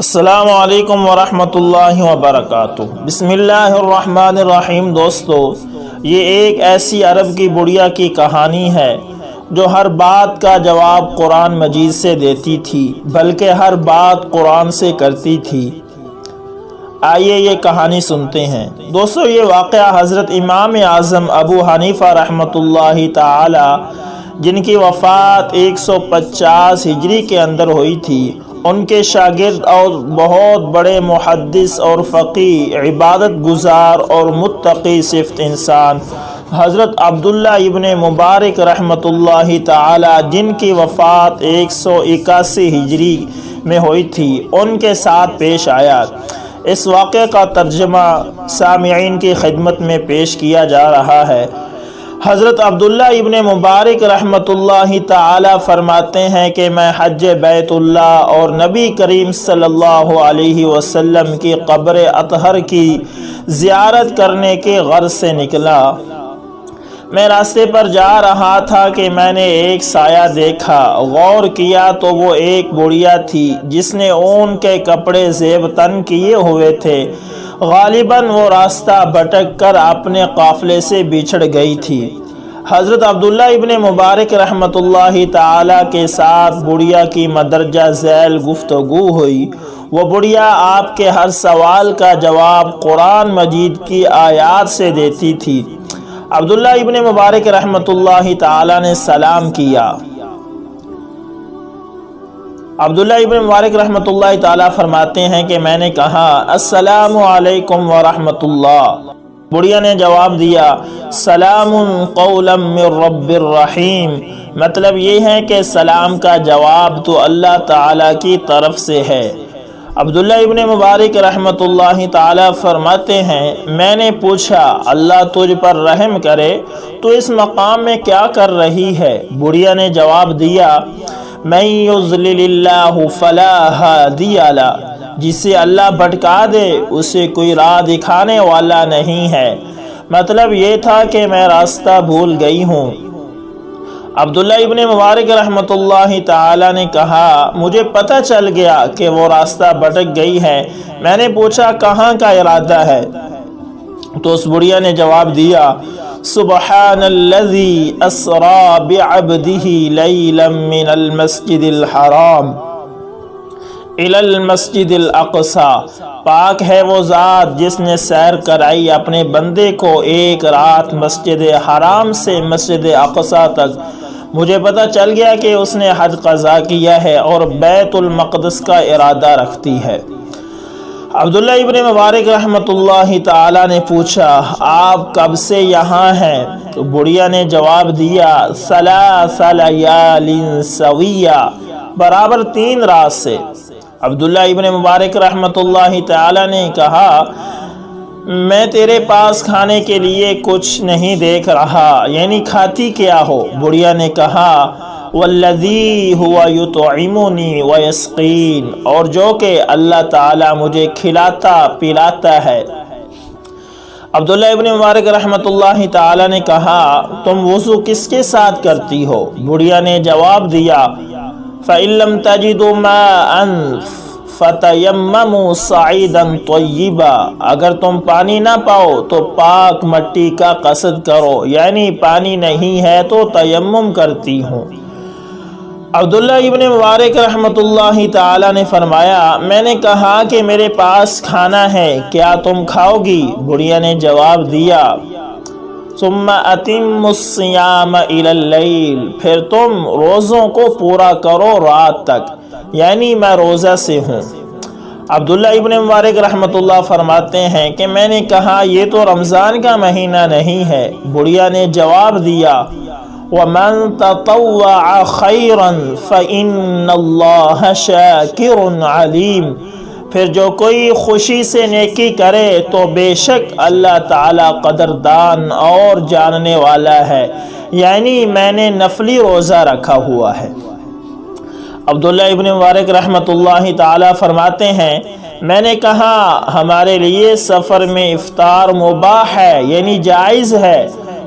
السلام علیکم ورحمۃ اللہ وبرکاتہ۔ بسم اللہ الرحمن الرحیم۔ دوستو، یہ ایک ایسی عرب کی بڑھیا کی کہانی ہے جو ہر بات کا جواب قرآن مجید سے دیتی تھی، بلکہ ہر بات قرآن سے کرتی تھی۔ آئیے یہ کہانی سنتے ہیں۔ دوستو، یہ واقعہ حضرت امام اعظم ابو حنیفہ رحمۃ اللہ تعالی جن کی وفات 150 ہجری کے اندر ہوئی تھی، ان کے شاگرد اور بہت بڑے محدث اور فقیہ، عبادت گزار اور متقی صفت انسان حضرت عبداللہ ابن مبارک رحمۃ اللہ تعالی جن کی وفات 181 ہجری میں ہوئی تھی، ان کے ساتھ پیش آیا۔ اس واقعے کا ترجمہ سامعین کی خدمت میں پیش کیا جا رہا ہے۔ حضرت عبداللہ ابن مبارک رحمۃ اللہ تعالی فرماتے ہیں کہ میں حج بیت اللہ اور نبی کریم صلی اللہ علیہ وسلم کی قبر اطہر کی زیارت کرنے کے غرض سے نکلا۔ میں راستے پر جا رہا تھا کہ میں نے ایک سایہ دیکھا۔ غور کیا تو وہ ایک بڑھیا تھی جس نے اون کے کپڑے زیب تن کیے ہوئے تھے۔ غالباً وہ راستہ بھٹک کر اپنے قافلے سے بچھڑ گئی تھی۔ حضرت عبداللہ ابن مبارک رحمۃ اللہ تعالی کے ساتھ بڑھیا کی مندرجہ ذیل گفتگو ہوئی۔ وہ بڑھیا آپ کے ہر سوال کا جواب قرآن مجید کی آیات سے دیتی تھی۔ عبداللہ ابن مبارک رحمۃ اللہ تعالی نے سلام کیا۔ عبداللہ ابن مبارک رحمۃ اللہ تعالی فرماتے ہیں کہ میں نے کہا، السلام علیکم ورحمۃ اللہ۔ بڑھیا نے جواب دیا، سلام قولا من رب الرحیم۔ مطلب یہ ہے کہ سلام کا جواب تو اللہ تعالی کی طرف سے ہے۔ عبداللہ ابن مبارک رحمۃ اللہ تعالی فرماتے ہیں، میں نے پوچھا، اللہ تجھ پر رحم کرے، تو اس مقام میں کیا کر رہی ہے؟ بڑھیا نے جواب دیا، من یضلل اللہ فلا ہادی لہ، جسے اللہ بھٹکا دے اسے کوئی راہ دکھانے والا نہیں ہے۔ مطلب یہ تھا کہ میں راستہ بھول گئی ہوں۔ عبداللہ ابن مبارک رحمۃ اللہ تعالی نے کہا، مجھے پتہ چل گیا کہ وہ راستہ بھٹک گئی ہے۔ میں نے پوچھا، کہاں کا ارادہ ہے؟ تو اس بڑھیا نے جواب دیا، سبحان الذی اسری بعبدہ لیلا من المسجد الحرام الی المسجد الاقصی۔ پاک ہے وہ ذات جس نے سیر کرائی اپنے بندے کو ایک رات مسجد حرام سے مسجد اقصی تک۔ مجھے پتہ چل گیا کہ اس نے حج قضا کیا ہے اور بیت المقدس کا ارادہ رکھتی ہے۔ عبداللہ ابن مبارک رحمۃ اللہ تعالی نے پوچھا، آپ کب سے یہاں ہیں؟ تو بڑھیا نے جواب دیا، ثلاث لیال سویہ، برابر 3 رات سے۔ عبداللہ ابن مبارک رحمۃ اللہ تعالی نے کہا، میں تیرے پاس کھانے کے لیے کچھ نہیں دیکھ رہا، یعنی کھاتی کیا ہو؟ بڑھیا نے کہا، والذی ہوا یطعمنی ویسقین، اور جو کہ اللہ تعالی مجھے کھلاتا پلاتا ہے۔ عبداللہ ابن مبارک رحمۃ اللہ تعالی نے کہا، تم وضو کس کے ساتھ کرتی ہو؟ بڑھیا نے جواب دیا، فَإِن لَّمْ تَجِدُوا مَاءً فَتَيَمَّمُوا صَعِيدًا طَيِّبًا، اگر تم پانی نہ پاؤ تو پاک مٹی کا قصد کرو، یعنی پانی نہیں ہے تو تیمم کرتی ہوں۔ عبداللہ ابن مبارک رحمۃ اللہ تعالی نے فرمایا، میں نے کہا کہ میرے پاس کھانا ہے، کیا تم کھاؤ گی؟ بڑھیا نے جواب دیا، ثم اتم الصیام الی اللیل، پھر تم روزوں کو پورا کرو رات تک، یعنی میں روزہ سے ہوں۔ عبداللہ ابن مبارک رحمۃ اللہ فرماتے ہیں کہ میں نے کہا، یہ تو رمضان کا مہینہ نہیں ہے۔ بڑھیا نے جواب دیا، وَمَن تَطَوَّعَ خَيْرًا فَإِنَّ اللَّهَ شَاكِرٌ عَلِيمٌ، پھر جو کوئی خوشی سے نیکی کرے تو بے شک اللہ تعالی قدردان اور جاننے والا ہے، یعنی میں نے نفلی روزہ رکھا ہوا ہے۔ عبداللہ ابن مبارک رحمۃ اللہ تعالی فرماتے ہیں، میں نے کہا، ہمارے لیے سفر میں افطار مباح ہے، یعنی جائز ہے،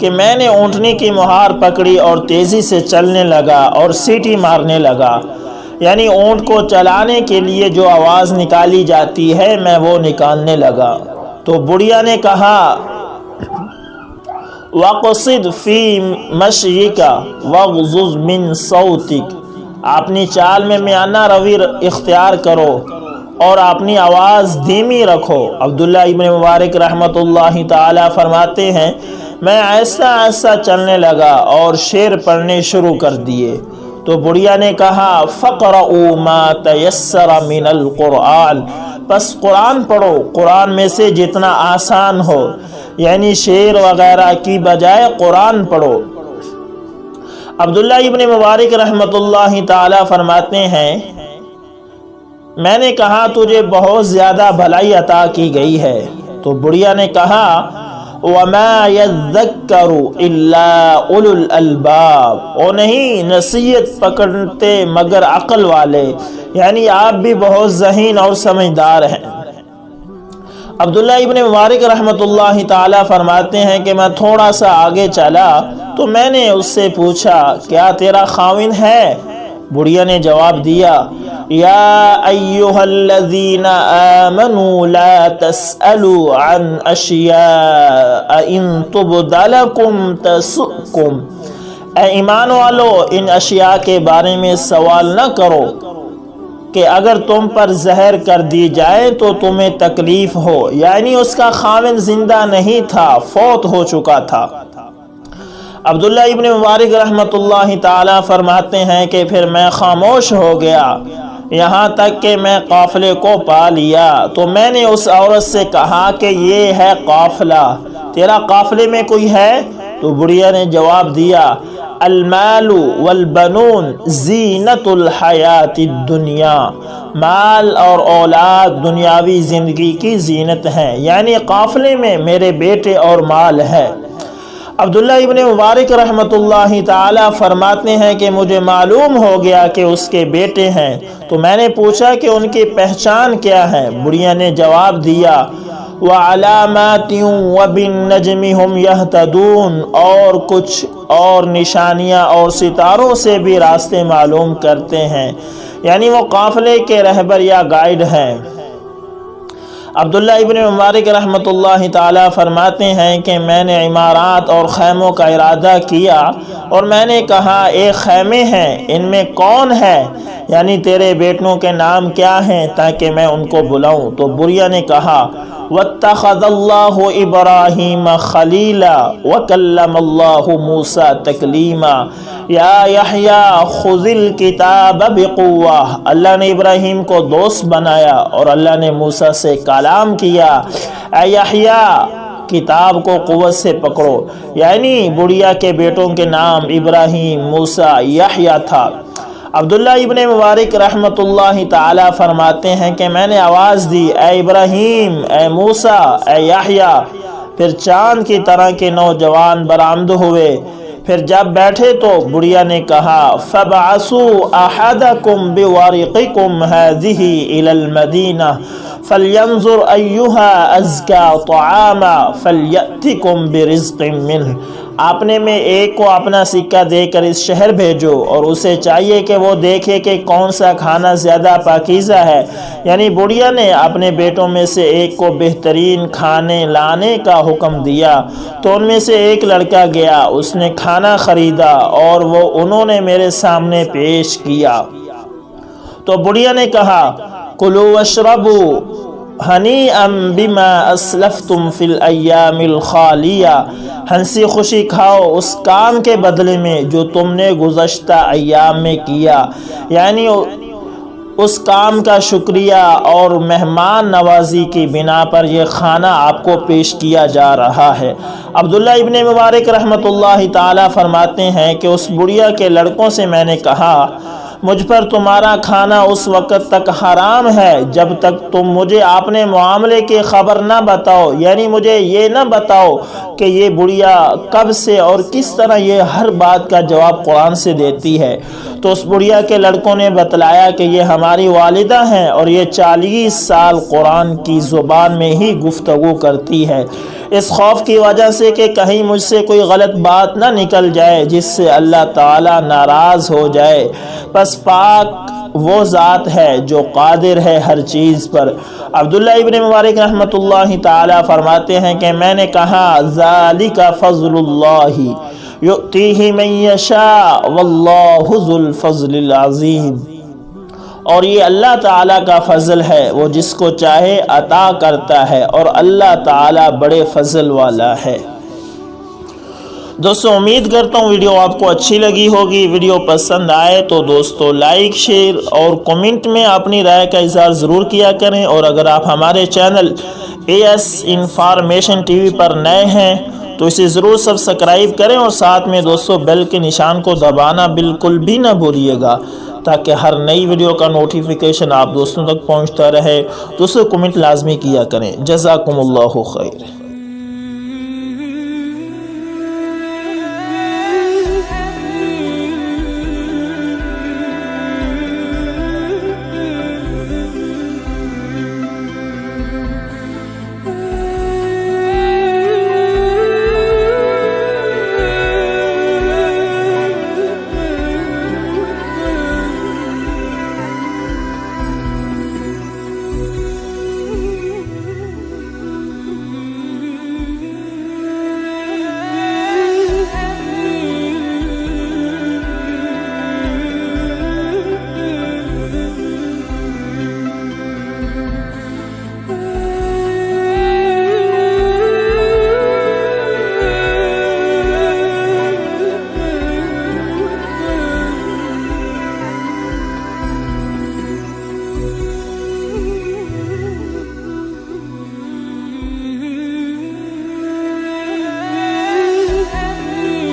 کہ میں نے اونٹنی کی مہار پکڑی اور تیزی سے چلنے لگا اور سیٹی مارنے لگا، یعنی اونٹ کو چلانے کے لیے جو آواز نکالی جاتی ہے میں وہ نکالنے لگا۔ تو بڑھیا نے کہا وَقْصِدْ فِي مَشْيِكَ وَاغْضُضْ مِنْ صَوْتِكَ، اپنی چال میں میانہ روی اختیار کرو اور اپنی آواز دھیمی رکھو۔ عبداللہ ابن مبارک رحمۃ اللہ تعالی فرماتے ہیں میں ایسا ایسا چلنے لگا اور شعر پڑھنے شروع کر دیے۔ تو بڑھیا نے کہا فَقْرَؤُوا مَا تَيَسَّرَ مِنَ الْقُرْآنِ، پس قرآن پڑھو، قرآن میں سے جتنا آسان ہو، یعنی شعر وغیرہ کی بجائے قرآن پڑھو۔ عبداللہ ابن مبارک رحمۃ اللہ تعالی فرماتے ہیں میں نے کہا تجھے بہت زیادہ بھلائی عطا کی گئی ہے۔ تو بڑھیا نے کہا وَمَا يَذَّكَّرُ إِلَّا أُولُو الْأَلْبَابِ، اور نہیں نصیحت پکڑتے مگر عقل والے، یعنی آپ بھی بہت ذہین اور سمجھدار ہیں۔ عبداللہ ابن مبارک رحمۃ اللہ تعالی فرماتے ہیں کہ میں تھوڑا سا آگے چلا تو میں نے اس سے پوچھا کیا تیرا خاوند ہے؟ بڑھیا نے جواب دیا یا ایھا الذین آمنوا لا تسألوا عن اشیاء ان تبد لکم تسؤکم، اے ایمان والو ان اشیاء کے بارے میں سوال نہ کرو کہ اگر تم پر زہر کر دی جائے تو تمہیں تکلیف ہو، یعنی اس کا خاوند زندہ نہیں تھا، فوت ہو چکا تھا۔ عبداللہ ابن مبارک رحمۃ اللہ تعالی فرماتے ہیں کہ پھر میں خاموش ہو گیا یہاں تک کہ میں قافلے کو پا لیا۔ تو میں نے اس عورت سے کہا کہ یہ ہے قافلہ، تیرا قافلے میں کوئی ہے؟ تو بڑھیا نے جواب دیا المال والبنون زینت الحیات الدنیا، مال اور اولاد دنیاوی زندگی کی زینت ہیں، یعنی قافلے میں میرے بیٹے اور مال ہے۔ عبداللہ ابن مبارک رحمۃ اللہ تعالی فرماتے ہیں کہ مجھے معلوم ہو گیا کہ اس کے بیٹے ہیں، تو میں نے پوچھا کہ ان کی پہچان کیا ہے؟ بڑھیا نے جواب دیا وَعَلَامَاتٍ وَبِالنَّجْمِ هُمْ يَهْتَدُونَ، اور کچھ اور نشانیاں اور ستاروں سے بھی راستے معلوم کرتے ہیں، یعنی وہ قافلے کے رہبر یا گائیڈ ہیں۔ عبداللہ ابن مبارک رحمۃ اللہ تعالی فرماتے ہیں کہ میں نے عمارات اور خیموں کا ارادہ کیا اور میں نے کہا ایک خیمے ہیں، ان میں کون ہے، یعنی تیرے بیٹوں کے نام کیا ہیں تاکہ میں ان کو بلاؤں؟ تو بڑھیا نے کہا وَاتَّخَذَ اللَّهُ إِبْرَاهِيمَ خَلِيلًا وَكَلَّمَ اللَّهُ مُوسَى تَكْلِيمًا یا یحییٰ خُذِ الْکِتَابَ بِقُوَّةٍ، اللہ نے ابراہیم کو دوست بنایا اور اللہ نے موسیٰ سے کلام کیا، اے یحییٰ کتاب کو قوت سے پکڑو، یعنی بڑھیا کے بیٹوں کے نام ابراہیم، موسیٰ، یحییٰ تھا۔ عبداللہ ابن مبارک رحمۃ اللہ تعالی فرماتے ہیں کہ میں نے آواز دی اے ابراہیم، اے موسیٰ، اے یحییٰ، پھر چاند کی طرح کے نوجوان برآمد ہوئے۔ پھر جب بیٹھے تو بڑھیا نے کہا فَبْعَثُوا أَحَدَكُمْ بِوَرِقِكُمْ هَذِهِ إِلَى الْمَدِينَةِ فَلْيَنْظُرْ أَيُّهَا أَزْكَى طَعَامًا فَلْيَأْتِكُمْ بِرِزْقٍ مِّنْهُ، آپ نے میں ایک کو اپنا سکہ دے کر اس شہر بھیجو اور اسے چاہیے کہ وہ دیکھے کہ کون سا کھانا زیادہ پاکیزہ ہے، یعنی بڑھیا نے اپنے بیٹوں میں سے ایک کو بہترین کھانے لانے کا حکم دیا۔ تو ان میں سے ایک لڑکا گیا، اس نے کھانا خریدا اور وہ انہوں نے میرے سامنے پیش کیا۔ تو بڑھیا نے کہا کلوا واشربوا ہنیئا بما اسلفتم فی الایام الخالیہ، ہنسی خوشی کھاؤ اس کام کے بدلے میں جو تم نے گزشتہ ایام میں کیا، یعنی اس کام کا شکریہ اور مہمان نوازی کی بنا پر یہ کھانا آپ کو پیش کیا جا رہا ہے۔ عبداللہ ابن مبارک رحمۃ اللہ تعالی فرماتے ہیں کہ اس بڑھیا کے لڑکوں سے میں نے کہا مجھ پر تمہارا کھانا اس وقت تک حرام ہے جب تک تم مجھے اپنے معاملے کی خبر نہ بتاؤ، یعنی مجھے یہ نہ بتاؤ کہ یہ بڑھیا کب سے اور کس طرح یہ ہر بات کا جواب قرآن سے دیتی ہے۔ تو اس بڑھیا کے لڑکوں نے بتلایا کہ یہ ہماری والدہ ہیں اور یہ 40 سال قرآن کی زبان میں ہی گفتگو کرتی ہے۔ اس خوف کی وجہ سے کہ کہیں مجھ سے کوئی غلط بات نہ نکل جائے جس سے اللہ تعالیٰ ناراض ہو جائے۔ پس پاک وہ ذات ہے جو قادر ہے ہر چیز پر۔ عبداللہ ابن مبارک رحمۃ اللہ تعالیٰ فرماتے ہیں کہ میں نے کہا ذالک فضل اللہ یؤتیہ من یشاء واللہ ذو الفضل العظیم، اور یہ اللہ تعالیٰ کا فضل ہے، وہ جس کو چاہے عطا کرتا ہے، اور اللہ تعالیٰ بڑے فضل والا ہے۔ دوستو امید کرتا ہوں ویڈیو آپ کو اچھی لگی ہوگی۔ ویڈیو پسند آئے تو دوستو لائک، شیئر اور کمنٹ میں اپنی رائے کا اظہار ضرور کیا کریں، اور اگر آپ ہمارے channel AS information T V پر نئے ہیں تو اسے ضرور سبسکرائب کریں، اور ساتھ میں دوستو بیل کے نشان کو دبانا بالکل بھی نہ بھولیے گا تاکہ ہر نئی ویڈیو کا نوٹیفیکیشن آپ دوستوں تک پہنچتا رہے۔ دوستو کمنٹ لازمی کیا کریں۔ جزاکم اللہ خیر۔